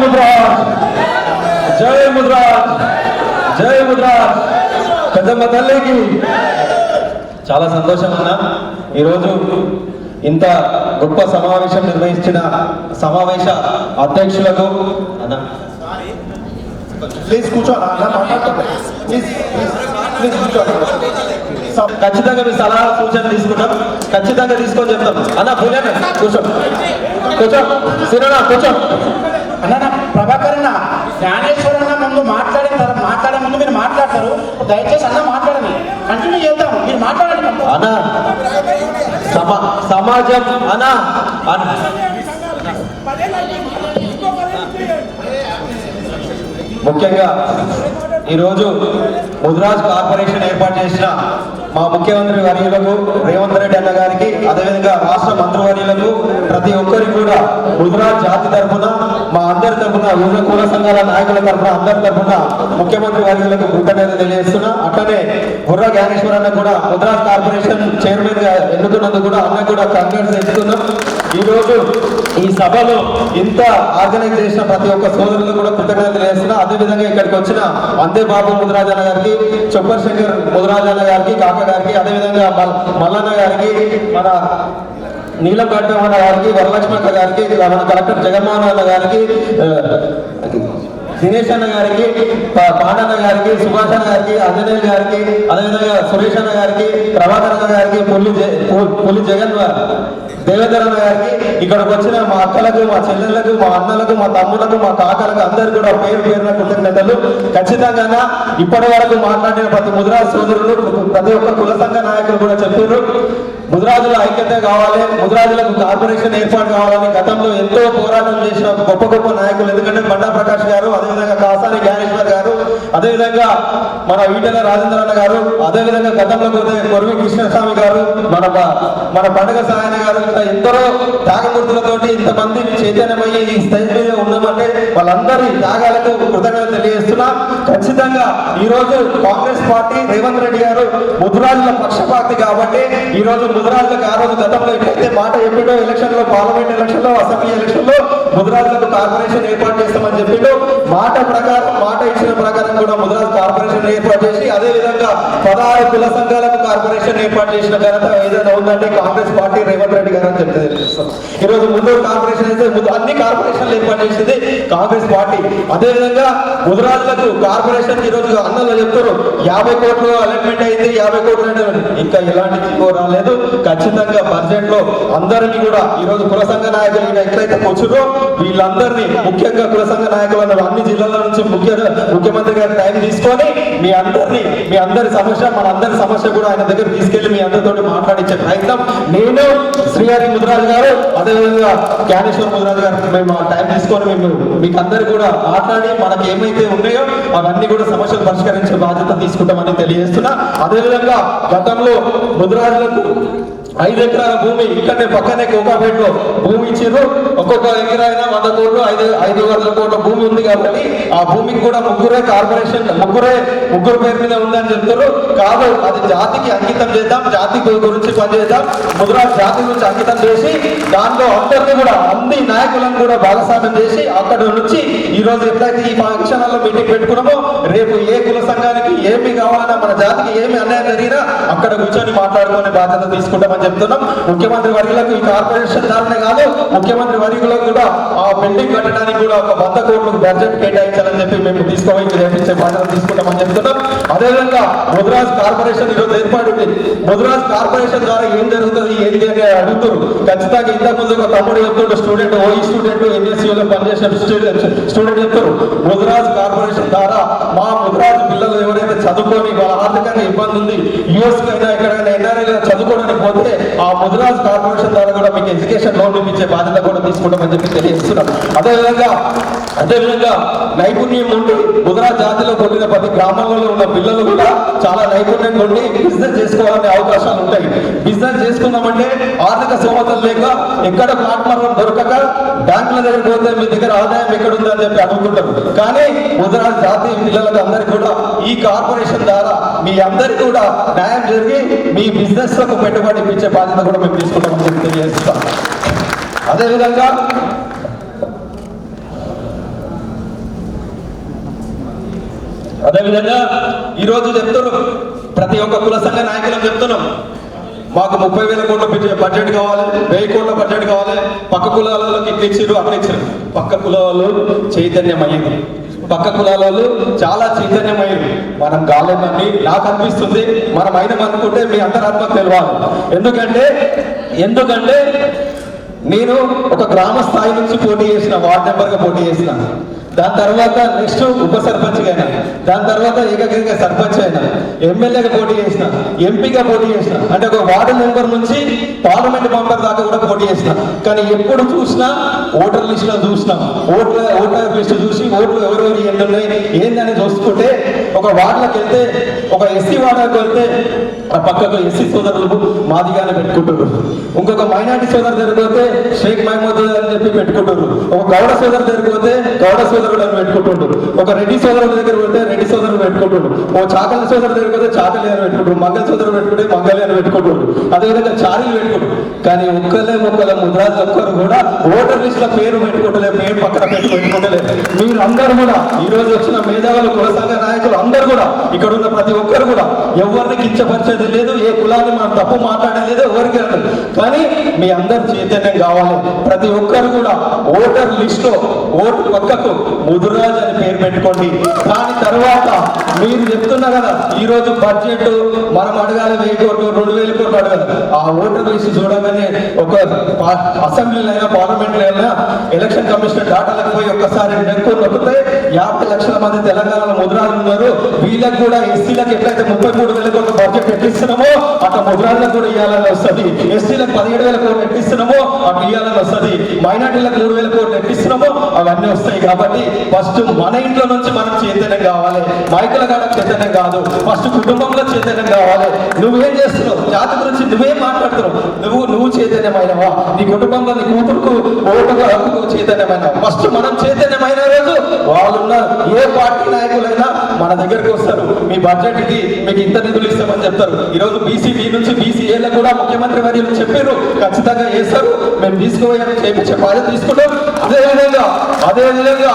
ముద్రాజ్, జై ముద్రాజ్, జై ముద్రాజ్. పెద్దమ్మ తల్లికి చాలా సంతోషం అన్న. ఈరోజు ఇంత గొప్ప సమావేశం నిర్వహించిన సమావేశ అధ్యక్షులకు అన్న ప్లీజ్ కూర్చోండి అన్న, మాట్లాడుతున్నాం. ప్లీజ్ ప్లీజ్ కూర్చోండి. ఖచ్చితంగా మీ సలహా సూచన తీసుకుంటాం, ఖచ్చితంగా తీసుకొని చెప్తాం అన్న. పూలేనా కూర్చో, కూర్చో, సిరోనా కూర్చో అన్న. ప్రభాకర్ అన్న, జ్ఞానేశ్వర్ అన్న ముందు మాట్లాడే ముందు మీరు మాట్లాడతారు, దయచేసి అన్న మాట్లాడండి, కంటిన్యూ చేద్దాం, మీరు మాట్లాడండి అన్న. సమాజం అన్న ముఖ్యంగా ఈరోజు ముద్రాజ్ కార్పొరేషన్ ఏర్పాటు చేసిన మా ముఖ్యమంత్రి వర్యులకు రేవంత్ రెడ్డి అన్న గారికి, అదేవిధంగా రాష్ట్ర మంత్రివర్యులకు, ప్రతి ఒక్కరికి కూడా ముద్రాజ్ జాతి తరఫున, మా అందరి తరఫున, వివిధ కుల సంఘాల నాయకుల తరఫున, అందరి తరఫున ముఖ్యమంత్రి వర్యులకు కృతజ్ఞత తెలియజేస్తున్నా. అట్లనే బుర్రా జ్ఞానేశ్వర్ అన్న కూడా ముద్రాజ్ కార్పొరేషన్ చైర్మన్ గా ఎన్నుకున్నందుకు కూడా అన్న కూడా కంగ్రాట్స్ చేస్తున్నాం. ఈరోజు ఈ సభలో ఇంత ఆర్గనైజ్ చేసిన ప్రతి ఒక్క సోదరులకు కూడా కృతజ్ఞత తెలియజేస్తున్నా. అదేవిధంగా ఇక్కడికి వచ్చిన అందే బాబు ముద్రాజ్ అన్న గారికి, చొప్పర్ శంకర్ ముద్రాజ్ అన్న గారికి, కాక గారికి, అదేవిధంగా మల్లన్న గారికి, మన నీలం గడ్డమన్న గారికి, వరలక్ష్మక్క గారికి, మన కలెక్టర్ జగన్మోహన్ అన్న గారికి, దినేష్ అన్న గారికి, పాండన్న గారికి, సుభాష్ అన్న గారికి, అంజనేయులు గారికి, అదేవిధంగా సురేష్ అన్న గారికి, ప్రభాకర్ అన్న గారికి, పుల్లి జగన్ దేవేంద్ర అన్న గారికి, ఇక్కడికి వచ్చిన మా అక్కలకు, మా చెల్లెళ్లకు, మా అన్నలకు, మా తమ్ములకు, మా కాకలకు అందరు కూడా పేరు పేరున కృతజ్ఞతలు. ఖచ్చితంగా ఇప్పటి వరకు మాట్లాడిన ప్రతి ముద్రాజ్ సోదరులు, ప్రతి ఒక్క కుల సంఘ నాయకులు కూడా చెప్పారు, ముద్రాజుల ఐక్యత కావాలి, ముద్రాజులకు కార్పొరేషన్ ఏర్పాటు కావాలని గతంలో ఎంతో పోరాటం చేసిన గొప్ప గొప్ప నాయకులు. ఎందుకంటే బండా ప్రకాష్ గారు, అదేవిధంగా కాసాని జ్ఞానేశ్వర్ గారు, అదేవిధంగా మన ఈటెల రాజేంద్ర అన్న గారు, అదేవిధంగా గతంలో పోతే కొరవి కృష్ణస్వామి గారు, మన పండుగ సాయన గారు, ఇంకా ఎందరో త్యాగమూర్తులతోటి ఇంతమంది చైతన్యమయ్యి ఈ స్టేజ్ మీద ఉన్నామంటే వాళ్ళందరి త్యాగాలకు కృతజ్ఞతలు తెలియజేస్తున్నా. ఖచ్చితంగా ఈ రోజు కాంగ్రెస్ పార్టీ, రేవంత్ రెడ్డి గారు ముద్రాజుల పక్షపాతి కాబట్టి ఈ రోజు ముద్రాజులకు ఆ రోజు గతంలో ఎప్పుడైతే మాట చెప్పిండో, ఎలక్షన్ లో, పార్లమెంట్ ఎలక్షన్ లో, అసెంబ్లీ ఎలక్షన్ లో ముద్రాజులకు కార్పొరేషన్ ఏర్పాటు చేస్తామని చెప్పిండు. మాట ఇచ్చిన ప్రకారం కూడా ముద్రాజ్ కార్పొరేషన్ ఏర్పాటు చేసి, అదే విధంగా 16 కుల సంఘాలకు కార్పొరేషన్ ఏర్పాటు చేసిన ఘనత ఏదైనా ఉందంటే కాంగ్రెస్ పార్టీ, రేవంత్ రెడ్డి గారు అని చెప్తే తెలుస్తాం. ఈ రోజు ముద్దూరు కార్పొరేషన్ అయితే అన్ని కార్పొరేషన్లు ఏర్పాటు చేసింది కాంగ్రెస్ పార్టీ. అదే విధంగా ముద్రాజులకు కార్పొరేషన్ ఈ రోజు అన్నలో చెప్తారు 50 కోట్లు అలాట్మెంట్ అయింది, 50 కోట్లు అంటే ఇంకా ఎలాంటి జీవో రాలేదు. ఖచ్చితంగా బడ్జెట్ లో అందరినీ కూడా ఈ రోజు కుల సంఘ నాయకులు ఎట్లయితే వచ్చారో వీళ్ళందరినీ, ముఖ్యంగా కుల సంఘ నాయకులను అన్ని జిల్లాల నుంచి ముఖ్యమంత్రి గారు టైం తీసుకొని మీ అందరి సమస్య, మన అందరి సమస్య కూడా ఆయన దగ్గర తీసుకెళ్లి మీ అందరితో మాట్లాడించే ప్రయత్నం నేను, శ్రీహరి ముద్రాజ్ గారు, అదేవిధంగా జ్ఞానేశ్వర్ ముద్రాజ్ గారు మేము టైం తీసుకొని మేము మీకు అందరు కూడా మాట్లాడి మనకి ఏమైతే ఉన్నాయో అవన్నీ కూడా సమస్యలు పరిష్కరించే బాధ్యత తీసుకుంటామని తెలియజేస్తున్నా. అదేవిధంగా గతంలో ముద్రాజులకు 5 ఎకరాల భూమి ఇక్కడనే పక్కనే కోకాపేటలో భూమి ఇచ్చారు. ఒక్కొక్క ఎకరా అయినా 100 కోట్లు, 500 కోట్ల భూమి ఉంది కాబట్టి ఆ భూమికి కూడా ముగ్గురు పేరు మీద ఉందని చెప్తారు. కాదు, అది జాతికి అంకితం చేద్దాం, జాతి గురించి పనిచేద్దాం, ముద్రాజ్ జాతి గురించి అంకితం చేసి దాంట్లో అందరినీ కూడా, అన్ని నాయకులను కూడా భాగస్వామ్యం చేసి అక్కడ నుంచి ఈ రోజు ఎట్లయితే ఈ ఫంక్షన్లలో మీటింగ్ పెట్టుకున్నామో రేపు ఏ కుల సంఘానికి ఏమి కావాలన్నా, మన జాతికి ఏమి అన్యాయం జరిగినా అక్కడ కూర్చొని మాట్లాడుకునే బాధ్యత తీసుకుంటామని చెప్తున్నాం. ముఖ్యమంత్రి వర్యులకు ఈ కార్పొరేషన్ దారునే కాదు, ముఖ్యమంత్రి వర్యులకు కూడా ఆ బిల్డింగ్ కట్టడానికి కూడా ఒక 100 కోట్లకు బడ్జెట్ కేటాయించాలని చెప్పి మేము తీసుకోవాలి చేపించే బాధ్యత తీసుకుంటామని చెప్తున్నాం. అదేవిధంగా ముద్రాజ్ కార్పొరేషన్ ఈరోజు ఏర్పడింది. ముద్రాజ్ కార్పొరేషన్ ద్వారా ఏం జరుగుతుంది, ఏంటి అని అడుగుతారు. ఖచ్చితంగా ఇంతకుముందు ఒక తమ్ముడు చెప్తుంటే స్టూడెంట్, ఓఈ స్టూడెంట్, ఎన్ఎస్యూలో పనిచేసిన స్టూడెంట్ చెప్తారు, ముద్రాజ్ కార్పొరేషన్ ద్వారా మా ముద్రాజ్ పిల్లలు ఎవరైతే చదువుకొని వాళ్ళ ఆర్థికంగా ఇబ్బంది ఉంది, యుఎస్ కైనా ఎక్కడైనా ఎన్ఆర్ఐ చదువుకోవడానికి పోతే ఆ ముద్రాజ్ కార్పొరేషన్ ద్వారా కూడా మీకు ఎడ్యుకేషన్ లోన్ ఇప్పించే బాధ్యత కూడా తీసుకుంటామని చెప్పి తెలియజేస్తున్నాం. అదేవిధంగా నైపుణ్యం ఉండి ముద్రాజ్ జాతిలో కొట్టిన ప్రతి గ్రామాలలో ఉన్న పిల్లలు కూడా చాలా నైపుణ్యం ఉండి బిజినెస్ చేసుకోవాలనే అవకాశాలు ఉంటాయి. బిజినెస్ చేసుకున్నామంటే ఆర్థిక స్తోమతలు లేక, ఎక్కడ ప్లాట్ఫామ్ దొరకక బ్యాంకుల దగ్గర పోతే మీ దగ్గర ఆదాయం ఎక్కడ ఉంది అని చెప్పి అనుకుంటారు. కానీ ముద్రాజ్ జాతి పిల్లలకు అందరికీ కూడా ఈ కార్పొరేషన్ ద్వారా మీ అందరికీ కూడా న్యాయం జరిగి మీ బిజినెస్ లకు పెట్టుబడి ఇప్పించే బాధ్యత కూడా మేము తీసుకుంటామని చెప్పి తెలియజేస్తాం. అదేవిధంగా అదేవిధంగా ఈరోజు చెప్తున్నారు, ప్రతి ఒక్క కుల సంఘ నాయకులకు చెప్తున్నాం, మాకు 30,000 కోట్ల బడ్జెట్ కావాలి, 1000 కోట్ల బడ్జెట్ కావాలి. పక్క కులాలకి ఇట్లా ఇచ్చారు, అట్లా ఇచ్చారు. పక్క కులాలు చైతన్యమయ్యింది, పక్క కులాలలో చాలా చైతన్యమయ్యింది. మనం కాలేదని నాకు అనిపిస్తుంది. మనం అయినా అనుకుంటే మీ అందరి ఆత్మకు తెలవాలి. ఎందుకంటే నేను ఒక గ్రామ స్థాయి నుంచి పోటీ చేసిన, వార్డ్ నెంబర్గా పోటీ చేసిన. దాని తర్వాత నెక్స్ట్ ఉప సర్పంచ్గా అయినా, దాని తర్వాత ఏకగ్రీవంగా సర్పంచ్ అయినా, ఎమ్మెల్యేగా పోటీ చేసిన, ఎంపీగా పోటీ చేసిన, అంటే ఒక వార్డు మెంబర్ నుంచి పార్లమెంట్ మెంబర్ దాకా కూడా పోటీ చేసిన. కానీ ఎప్పుడు చూసినా ఓటర్ లిస్టులో చూసినాం, ఓటర్ లిస్టు చూసి ఓట్లు ఎవరెవరు ఎన్ని ఉన్నాయి ఏందని చూసుకుంటే, ఒక వార్డులకు వెళ్తే, ఒక ఎస్సీ వార్డులకు వెళ్తే ఆ పక్కకు ఎస్సీ సోదరులు మాదిగానే పెట్టుకుంటారు, ఇంకొక మైనార్టీ సోదరు జరిగిపోతే షేక్ మహమూద్ అని చెప్పి పెట్టుకుంటారు, ఒక గౌడ సోదరు జరిగిపోతే గౌడ సోదరుడు అని పెట్టుకుంటుండ్రు, ఒక రెడ్డి సోదరుల దగ్గర పోతే రెడ్డి సోదరుడు పెట్టుకుంటుండ్రు, ఓ చాకలి సోదరు దగ్గర పోతే చాకలి అని పెట్టుకుంటారు, మంగళ సోదరుడు పెట్టుకుంటే మంగళి అని పెట్టుకుంటుండ్రు, అదేవిధంగా చారీలు పెట్టుకుంటారు. కానీ ఒక్కలే ముద్రాజు ఒక్కరు కూడా ఓటర్ లిస్ట్ లో పేరు పెట్టుకుంటలేదు, పేరు పక్కన పెట్టుకుంటలేదు. మీరు అందరూ కూడా ఈ రోజు వచ్చిన మేధావులు, కుల సంఘ నాయకులు అందరూ కూడా, ఇక్కడ ఉన్న ప్రతి ఒక్కరు కూడా ఎవరిని కించపరిచేది లేదు, ఏ కులాన్ని మనం తప్పు మాట్లాడలేదు ఎవరికి అంటారు. కానీ మీ అందరు చైతన్యం కావాలి. ప్రతి ఒక్కరు కూడా ఓటర్ లిస్ట్ లో ఓటు పక్కకు ముదురాజ్ అని పేరు పెట్టుకోండి. దాని తర్వాత మీరు చెప్తున్నా కదా, ఈ రోజు బడ్జెట్ మనం అడగాలి 1000 కోట్లు 2000 కోట్లు అడగాలి. ఆ ఓటర్ లిస్ట్ చూడగానే ఒక అసెంబ్లీలో అయినా పార్లమెంట్ లో అయినా ఎలక్షన్ కమిషన్ డాటాలకు పోయి ఒక్కసారి నెక్కులు నొక్కితే 50 లక్షల మంది తెలంగాణలో ముద్రాలు ఉన్నారు. వీళ్ళకి కూడా ఎస్సీలకు ఎట్లయితే 33,000 కోట్ల బడ్జెట్ ఎట్టిస్తున్నామో అట్లా ముద్రాలకు కూడా ఇవ్వాలని వస్తుంది. ఎస్టీలకు 17,000 కోట్లు ఎట్టిస్తున్నామో అట్లా ఇవ్వాలని వస్తుంది. మైనార్టీలకు 3,000 కోట్లు ఎట్టిస్తున్నామో అవన్నీ వస్తాయి. కాబట్టి ఫస్ట్ మన ఇంట్లో నుంచి మనం చైతన్యం కావాలి. మైకుల కాడ చైతన్యం కాదు, ఫస్ట్ కుటుంబంలో చైతన్యం కావాలి. నువ్వేం చేస్తున్నావు, జాతి గురించి నువ్వేం మాట్లాడుతున్నావు, నువ్వు చైతన్యమైనవా, నీ కుటుంబంలో నీ కూతురుకు ఓటుగా చైతన్యమైనవా. ఫస్ట్ మనం చైతన్యమైన రోజు వాళ్ళున్న ఏ పార్టీ నాయకులైనా మన దగ్గరికి వస్తారు. మీ బడ్జెట్ కి మీకు ఇంత నిధులు ఇస్తామని చెప్తారు. ఈ రోజు బీసీబీ నుంచి బీసీఏలకు కూడా ముఖ్యమంత్రి వర్యులు చెప్పారు, ఖచ్చితంగా చేస్తారు. మేము తీసుకుపోయాము, చేయించే బాధ్యత తీసుకుంటాం. అదేవిధంగా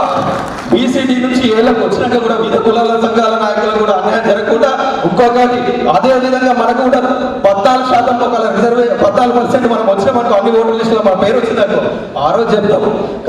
బీసీడీ నుంచి ఏళ్ళకు వచ్చినాక కూడా వివిధ కులాల సంఘాల నాయకులు కూడా అన్యాయం జరగకుండా ఇంకొకటి, అదే విధంగా మనకు కూడా 14% ఒక రిజర్వే 14% మనం వచ్చిన మనకు అన్ని ఓటర్ లిస్టులో మన పేరు వచ్చిందనుకో, ఆ రోజు చెప్తాం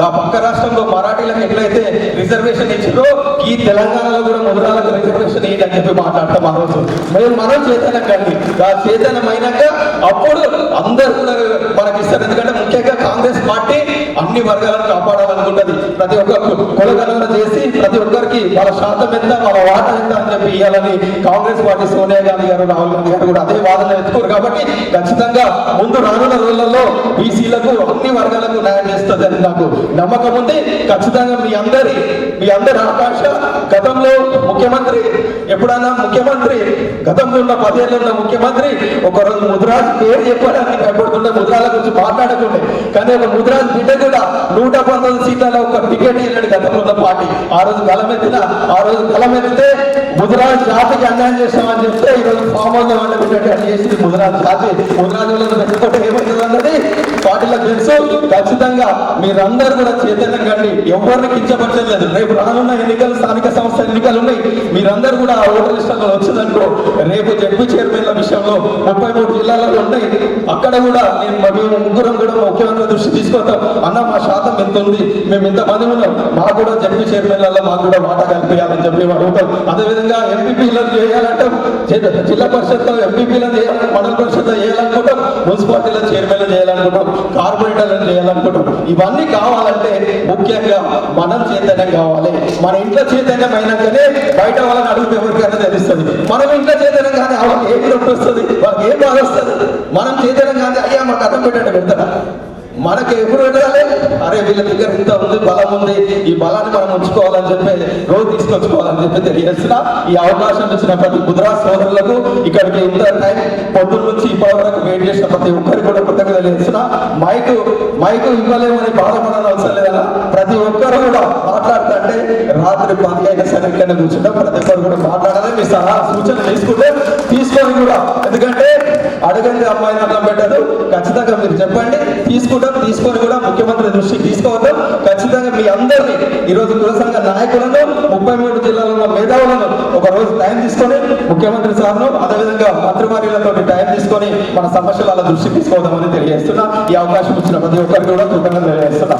ఆ పక్క రాష్ట్రంలో మరాఠీలకు ఎట్లయితే రిజర్వేషన్ ఇచ్చిందో ఈ తెలంగాణలో కూడా ముద్రాలకు రిజర్వేషన్ ఏంటి అని చెప్పి మాట్లాడతాం. ఆ రోజు మనం చైతన్యం కండి, ఆ చైతన్యం అయినాక అప్పుడు అందరు కూడా మనకి ఇస్తారు. ఎందుకంటే ముఖ్యంగా కాంగ్రెస్ పార్టీ అన్ని వర్గాలను కాపాడాలనుకుంటుంది. ప్రతి ఒక్క కులగణన చేసి ప్రతి ఒక్కరికి వాళ్ళ శాతం ఎంత, వాళ్ళ వాటా ఎంత అని చెప్పి ఇవ్వాలని కాంగ్రెస్ పార్టీ సోనియా గాంధీ గారు, రాహుల్ గాంధీ గారు కూడా అదే వాదన ఎత్తుకోరు. కాబట్టి ఖచ్చితంగా ముందు రానున్న రోజులలో బీసీలకు అన్ని వర్గాలకు న్యాయం చేస్తుంది అని నాకు నమ్మకం ఉంది. ఖచ్చితంగా మీ అందరి ఆకాంక్ష. గతంలో ముఖ్యమంత్రి ఎప్పుడన్నా గతంలో ఉన్న 10 ఏళ్ళు ఉన్న ముఖ్యమంత్రి ఒకరోజు ముద్రాజ్ పేరు చెప్పడానికి భయపడుతుండే, ముద్రాల గురించి మాట్లాడకుండే. కానీ ఒక ముద్రాజ్ బిడ్డ కూడా 119 సీట్లలో ఒక టికెట్ వెళ్ళాడు గతంలో ఉన్న పార్టీ. ఆ రోజు గలమెత్తితే ముద్రాజ్ జాతికి అన్యాయం చేస్తామని చెప్తే ఈ రోజు ఫామ్ హౌస్ వాళ్ళు పెట్టేటట్టు చేసింది ముద్రాజ్ జాతి. ముద్రాజులను పెట్టుకుంటే ఏమవుతుంది అన్నది పార్టీలకు తెలుసు. ఖచ్చితంగా మీరందరూ కూడా చైతన్యం కండి, ఎవరిని కించపరచలేదు. రేపు రానున్న ఎన్నికలు, స్థానిక సంస్థ ఎన్నికలు ఉన్నాయి. మీరందరూ కూడా ఆ ఓటర్ లిస్టులో వచ్చిందనుకో, రేపు జడ్పీ చైర్మన్ల విషయంలో 33 జిల్లాలలో ఉన్నాయి. అక్కడ కూడా మేము ముగ్గురం కూడా ముఖ్యమంత్రి దృష్టి తీసుకొస్తాం. అన్న మా శాతం ఎంత ఉంది, మేము ఇంతమంది ఉన్నాం, మాకు కూడా జడ్పీ చైర్మన్లలో మాకు కూడా వాటా కల్పించాలని చెప్పి అడుగుతాం. అదేవిధంగా ఎంపీపీలను చేయాలంటాం, జిల్లా పరిషత్లో ఎంపీపీలను చేయాలి, మండల పరిషత్లో చేయాలనుకుంటాం, మున్సిపాలిటీలో చైర్మన్లు చేయాలనుకుంటాం, కార్పొరేటర్లను చేయాలనుకుంటాం. ఇవన్నీ కావాలంటే ముఖ్యంగా మనం చైతన్యం కావాలి. మన ఇంట్లో చైతన్యం అయినాకనే బయట వాళ్ళని అడుగుతే ఎవరికైనా తెలుస్తుంది. మనం ఇంట్లో చైతన్యం కానీ వాళ్ళకి ఏం నొప్పి వస్తుంది, వాళ్ళకి ఏం బాధ వస్తుంది. మనం చైతన్యం కానీ అయ్యా మాకు అర్థం పెట్టండి పెడతారా, మనకి ఎప్పుడు పెట్టాలి, అరే వీళ్ళ దగ్గర ఇంత ఉంది, బలం ఉంది, ఈ బలాన్ని మనం ఉంచుకోవాలని చెప్పి రోజు తీసుకొచ్చుకోవాలని చెప్పి తెలియజేస్తున్నా. ఈ అవకాశం ఇచ్చిన ప్రతి ముద్రాజ్ సోదరులకు, ఇక్కడికి ఇంత టైం పొద్దున్న నుంచి ఇప్పటి వరకు వెయిట్ చేసిన ప్రతి ఒక్కరికి కూడా కృతజ్ఞతలు తెలియజేస్తున్నా. మైకు ఇవ్వలేమని బాధపడాలని అవసరం లేదన్నా, ప్రతి ఒక్కరు కూడా మాట్లాడుతుంటే రాత్రి 10 అయినా సరే ఇక్కడ కూర్చుంటే ప్రతి ఒక్కరు కూడా మాట్లాడాలని మీ సలహా సూచనలు తీసుకొని కూడా, ఎందుకంటే అడగండి అమ్మాయిని అన్నం పెట్టదు, ఖచ్చితంగా మీరు చెప్పండి. తీసుకొని కూడా ముఖ్యమంత్రి దృష్టికి తీసుకోవద్దాం. ఖచ్చితంగా మీ అందరినీ ఈరోజు కుల సంఘ నాయకులను 33 జిల్లాలలో మేధావులను ఒక రోజు టైం తీసుకొని ముఖ్యమంత్రి సార్ను అదేవిధంగా మంత్రివర్యులతో టైం తీసుకొని మన సమస్యల దృష్టికి తీసుకోవద్దామని తెలియజేస్తున్నా. ఈ అవకాశం ఇచ్చిన ప్రతి ఒక్కరికి కూడా కృతజ్ఞతలు తెలియజేస్తున్నా.